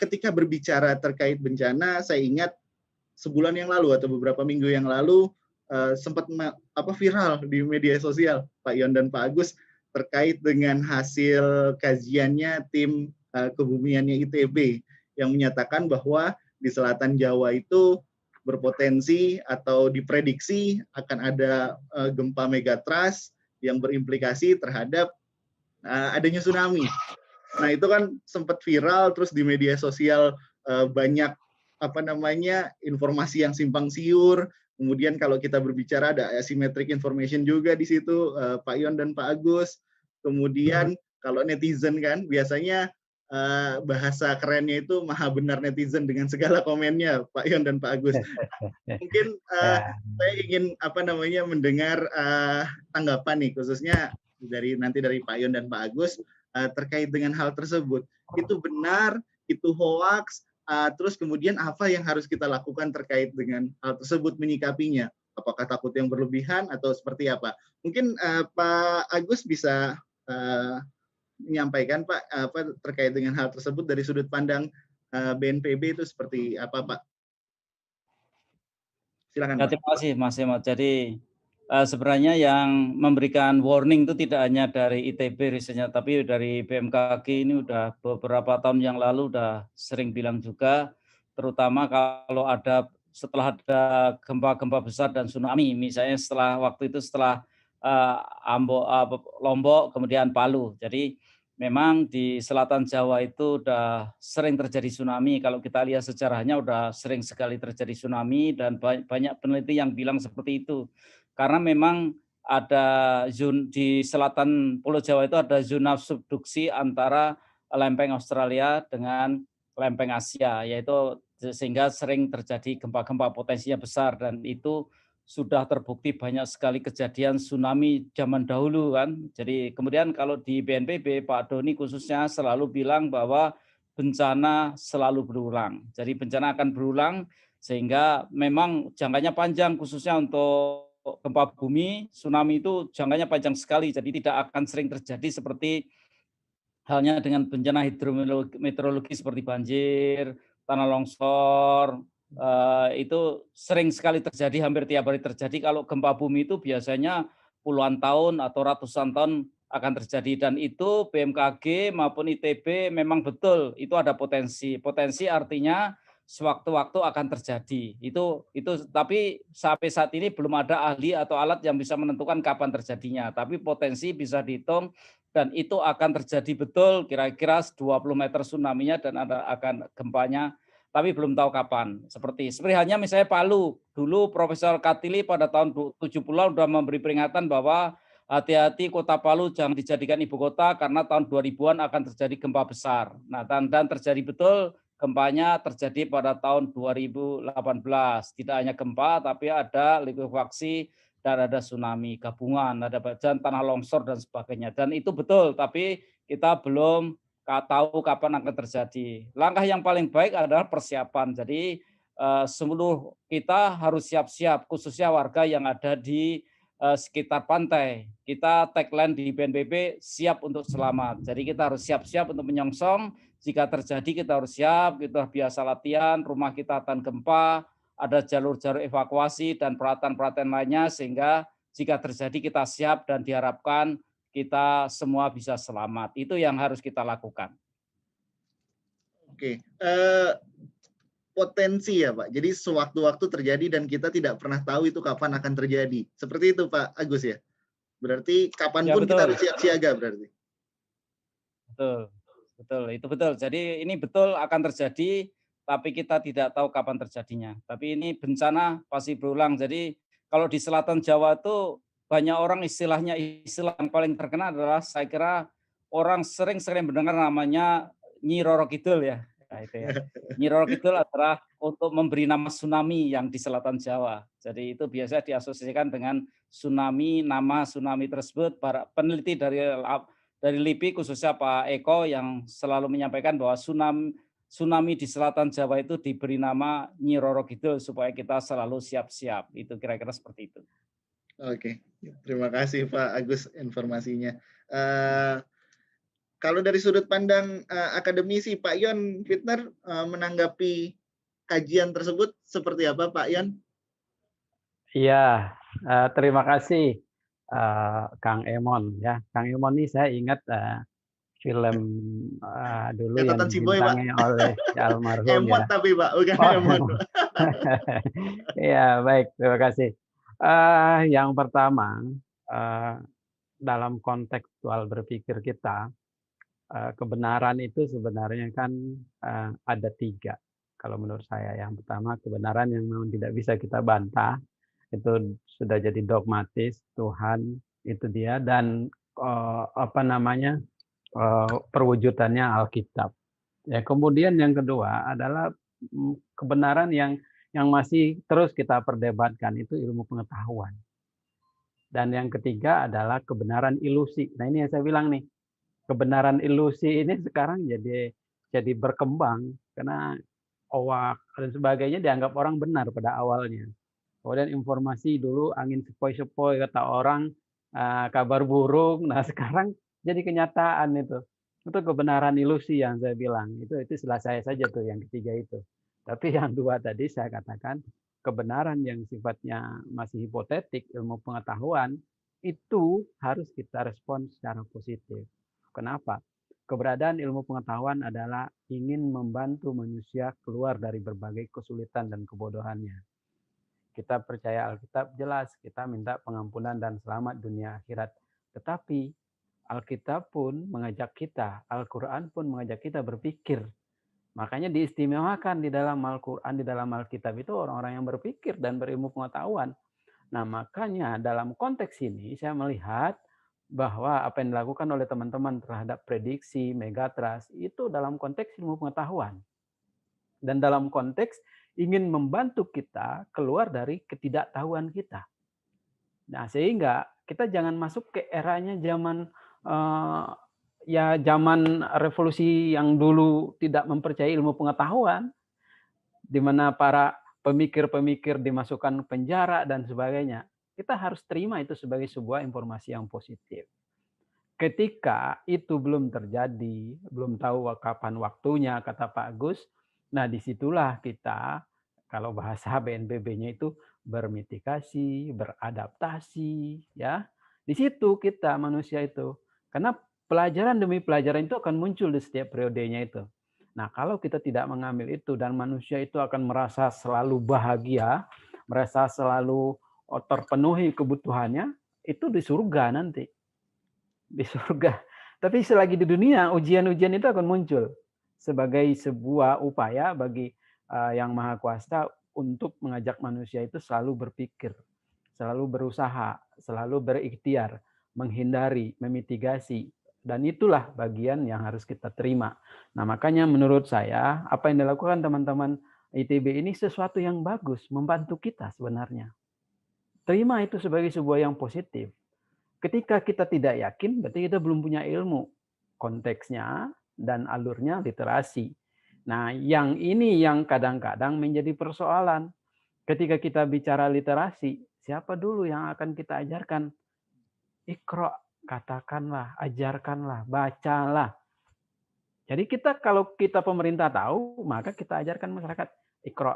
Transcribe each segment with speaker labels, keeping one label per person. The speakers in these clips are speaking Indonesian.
Speaker 1: ketika berbicara terkait bencana, saya ingat sebulan yang lalu atau beberapa minggu yang lalu sempat viral di media sosial Pak Yon dan Pak Agus terkait dengan hasil kajiannya tim kebumiannya ITB yang menyatakan bahwa di selatan Jawa itu berpotensi atau diprediksi akan ada gempa megatrust yang berimplikasi terhadap adanya tsunami. Nah, itu kan sempat viral, terus di media sosial banyak informasi yang simpang siur. Kemudian kalau kita berbicara ada asymmetric information juga di situ, Pak Yon dan Pak Agus. Kemudian kalau netizen kan biasanya bahasa kerennya itu maha benar netizen dengan segala komennya, Pak Yon dan Pak Agus. Mungkin saya ingin mendengar tanggapan nih, khususnya dari Pak Yon dan Pak Agus terkait dengan hal tersebut. Itu benar, itu hoax, terus kemudian apa yang harus kita lakukan terkait dengan hal tersebut, menyikapinya? Apakah takut yang berlebihan atau seperti apa? Mungkin Pak Agus bisa menyampaikan Pak terkait dengan hal tersebut dari sudut pandang BNPB itu seperti apa, Pak? Silakan, Pak.
Speaker 2: Terima kasih Mas Emot. Jadi sebenarnya yang memberikan warning itu tidak hanya dari ITB risetnya, tapi dari BMKG ini udah beberapa tahun yang lalu udah sering bilang juga, terutama kalau setelah ada gempa-gempa besar dan tsunami, misalnya setelah Lombok, kemudian Palu. Jadi memang di selatan Jawa itu udah sering terjadi tsunami. Kalau kita lihat sejarahnya udah sering sekali terjadi tsunami dan banyak peneliti yang bilang seperti itu. Karena memang ada di selatan Pulau Jawa itu ada zona subduksi antara lempeng Australia dengan lempeng Asia, yaitu sehingga sering terjadi gempa-gempa potensinya besar, dan itu sudah terbukti banyak sekali kejadian tsunami zaman dahulu kan. Jadi kemudian kalau di BNPB Pak Doni khususnya selalu bilang bahwa bencana selalu berulang. Jadi bencana akan berulang sehingga memang jangkanya panjang, khususnya untuk gempa bumi, tsunami itu jangkanya panjang sekali. Jadi tidak akan sering terjadi seperti halnya dengan bencana hidrometeorologi seperti banjir, tanah longsor, itu sering sekali terjadi, hampir tiap hari terjadi. Kalau gempa bumi itu biasanya puluhan tahun atau ratusan tahun akan terjadi, dan itu BMKG maupun ITB memang betul itu ada potensi. Potensi artinya sewaktu-waktu akan terjadi. Itu tapi sampai saat ini belum ada ahli atau alat yang bisa menentukan kapan terjadinya. Tapi potensi bisa dihitung dan itu akan terjadi betul kira-kira 20 meter tsunami-nya dan akan gempanya, tapi belum tahu kapan. Seperti halnya misalnya Palu, dulu Profesor Katili pada tahun 70-an sudah memberi peringatan bahwa hati-hati kota Palu jangan dijadikan ibu kota karena tahun 2000-an akan terjadi gempa besar. Nah, dan terjadi betul, gempanya terjadi pada tahun 2018. Tidak hanya gempa tapi ada likuifaksi dan ada tsunami gabungan, ada tanah longsor dan sebagainya. Dan itu betul, tapi kita belum tahu kapan akan terjadi. Langkah yang paling baik adalah persiapan. Jadi seluruh kita harus siap-siap, khususnya warga yang ada di sekitar pantai. Kita tagline di BNPB, siap untuk selamat. Jadi kita harus siap-siap untuk menyongsong. Jika terjadi kita harus siap, kita biasa latihan, rumah kita akan gempa, ada jalur-jalur evakuasi dan peralatan-peralatan lainnya, sehingga jika terjadi kita siap dan diharapkan kita semua bisa selamat. Itu yang harus kita lakukan.
Speaker 1: Oke, potensi ya Pak. Jadi sewaktu-waktu terjadi dan kita tidak pernah tahu itu kapan akan terjadi. Seperti itu Pak Agus ya. Berarti kapanpun ya, kita harus siap siaga berarti.
Speaker 2: Betul, itu betul. Jadi ini betul akan terjadi, tapi kita tidak tahu kapan terjadinya. Tapi ini bencana pasti berulang. Jadi kalau di selatan Jawa itu banyak orang istilah yang paling terkenal adalah, saya kira orang sering mendengar namanya Nyi Roro Kidul ya. Nah, itu ya. Nyi Roro Kidul adalah untuk memberi nama tsunami yang di selatan Jawa. Jadi itu biasa diasosiasikan dengan tsunami, nama tsunami tersebut. Para peneliti dari LIPI khususnya Pak Eko yang selalu menyampaikan bahwa tsunami di selatan Jawa itu diberi nama Nyi Roro Kidul supaya kita selalu siap-siap. Itu kira-kira seperti itu.
Speaker 1: Oke, terima kasih Pak Agus informasinya. kalau dari sudut pandang akademisi, Pak Yon Fitner menanggapi kajian tersebut seperti apa, Pak Yon?
Speaker 3: Iya, terima kasih Kang Emon ya. Kang Emon ini saya ingat film dulu yang
Speaker 1: Catatan si boy, Pak.
Speaker 3: dibintangi oleh almarhum
Speaker 1: Emot
Speaker 3: ya.
Speaker 1: tapi, Pak, bukan
Speaker 3: Oh,
Speaker 1: emot.
Speaker 3: iya baik, terima kasih. Yang pertama, dalam kontekstual berpikir kita, kebenaran itu sebenarnya kan ada 3 kalau menurut saya. Yang pertama kebenaran yang memang tidak bisa kita bantah, itu sudah jadi dogmatis, Tuhan itu dia, dan perwujudannya Alkitab. Ya, kemudian yang kedua adalah kebenaran yang masih terus kita perdebatkan, itu ilmu pengetahuan. Dan yang ketiga adalah kebenaran ilusi. Nah, ini yang saya bilang nih, kebenaran ilusi ini sekarang jadi berkembang karena hoax dan sebagainya dianggap orang benar pada awalnya. Kemudian informasi dulu angin sepoi-sepoi kata orang, kabar burung. Nah, sekarang jadi kenyataan itu. Itu kebenaran ilusi yang saya bilang. Itu istilah saya saja tuh yang ketiga itu. Tapi yang 2 tadi saya katakan kebenaran yang sifatnya masih hipotetik, ilmu pengetahuan, itu harus kita respon secara positif. Kenapa? Keberadaan ilmu pengetahuan adalah ingin membantu manusia keluar dari berbagai kesulitan dan kebodohannya. Kita percaya Alkitab jelas, kita minta pengampunan dan selamat dunia akhirat. Tetapi Alkitab pun mengajak kita, Al-Quran pun mengajak kita berpikir. Makanya diistimewakan di dalam Al-Quran, di dalam Alkitab itu orang-orang yang berpikir dan berilmu pengetahuan. Nah, makanya dalam konteks ini saya melihat bahwa apa yang dilakukan oleh teman-teman terhadap prediksi, megatrust, itu dalam konteks ilmu pengetahuan. Dan dalam konteks ingin membantu kita keluar dari ketidaktahuan kita. Nah, sehingga kita jangan masuk ke eranya zaman zaman revolusi yang dulu tidak mempercayai ilmu pengetahuan, di mana para pemikir-pemikir dimasukkan penjara dan sebagainya. Kita harus terima itu sebagai sebuah informasi yang positif. Ketika itu belum terjadi, belum tahu kapan waktunya, kata Pak Agus, nah disitulah kita, kalau bahasa BNPB-nya itu bermitigasi, beradaptasi, ya. Di situ kita manusia itu, karena pelajaran demi pelajaran itu akan muncul di setiap periodenya itu. Nah, kalau kita tidak mengambil itu dan manusia itu akan merasa selalu bahagia, merasa selalu terpenuhi kebutuhannya, itu di surga nanti. Di surga. Tapi selagi di dunia, ujian-ujian itu akan muncul sebagai sebuah upaya bagi Yang Maha Kuasa untuk mengajak manusia itu selalu berpikir, selalu berusaha, selalu berikhtiar, menghindari, memitigasi. Dan itulah bagian yang harus kita terima. Nah, makanya menurut saya, apa yang dilakukan teman-teman ITB ini sesuatu yang bagus, membantu kita sebenarnya. Terima itu sebagai sebuah yang positif. Ketika kita tidak yakin, berarti kita belum punya ilmu konteksnya dan alurnya literasi. Nah, yang ini yang kadang-kadang menjadi persoalan. Ketika kita bicara literasi, siapa dulu yang akan kita ajarkan? Iqra, katakanlah, ajarkanlah, bacalah. Jadi kita kalau kita pemerintah tahu, maka kita ajarkan masyarakat, Iqra,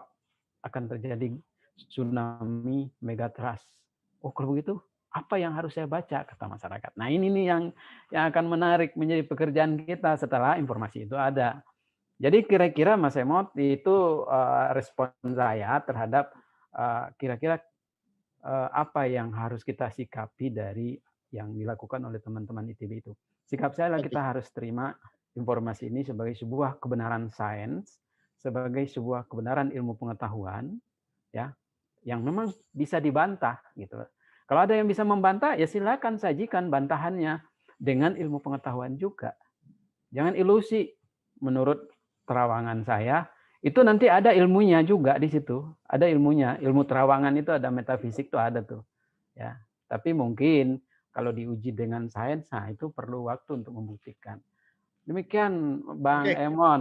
Speaker 3: akan terjadi tsunami megatrust. Oh, kalau begitu apa yang harus saya baca, kata masyarakat. Nah, ini nih yang akan menarik menjadi pekerjaan kita setelah informasi itu ada. Jadi kira-kira Mas Emot itu respon saya terhadap kira-kira apa yang harus kita sikapi dari yang dilakukan oleh teman-teman ITB itu. Sikap saya adalah kita harus terima informasi ini sebagai sebuah kebenaran sains, sebagai sebuah kebenaran ilmu pengetahuan, ya, yang memang bisa dibantah gitu. Kalau ada yang bisa membantah, ya silakan sajikan bantahannya dengan ilmu pengetahuan juga. Jangan ilusi. Menurut terawangan saya, itu nanti ada ilmunya juga di situ. Ada ilmunya. Ilmu terawangan itu ada metafisik tuh ada tuh. Ya. Tapi mungkin kalau diuji dengan sains, nah itu perlu waktu untuk membuktikan. Demikian Bang Emon.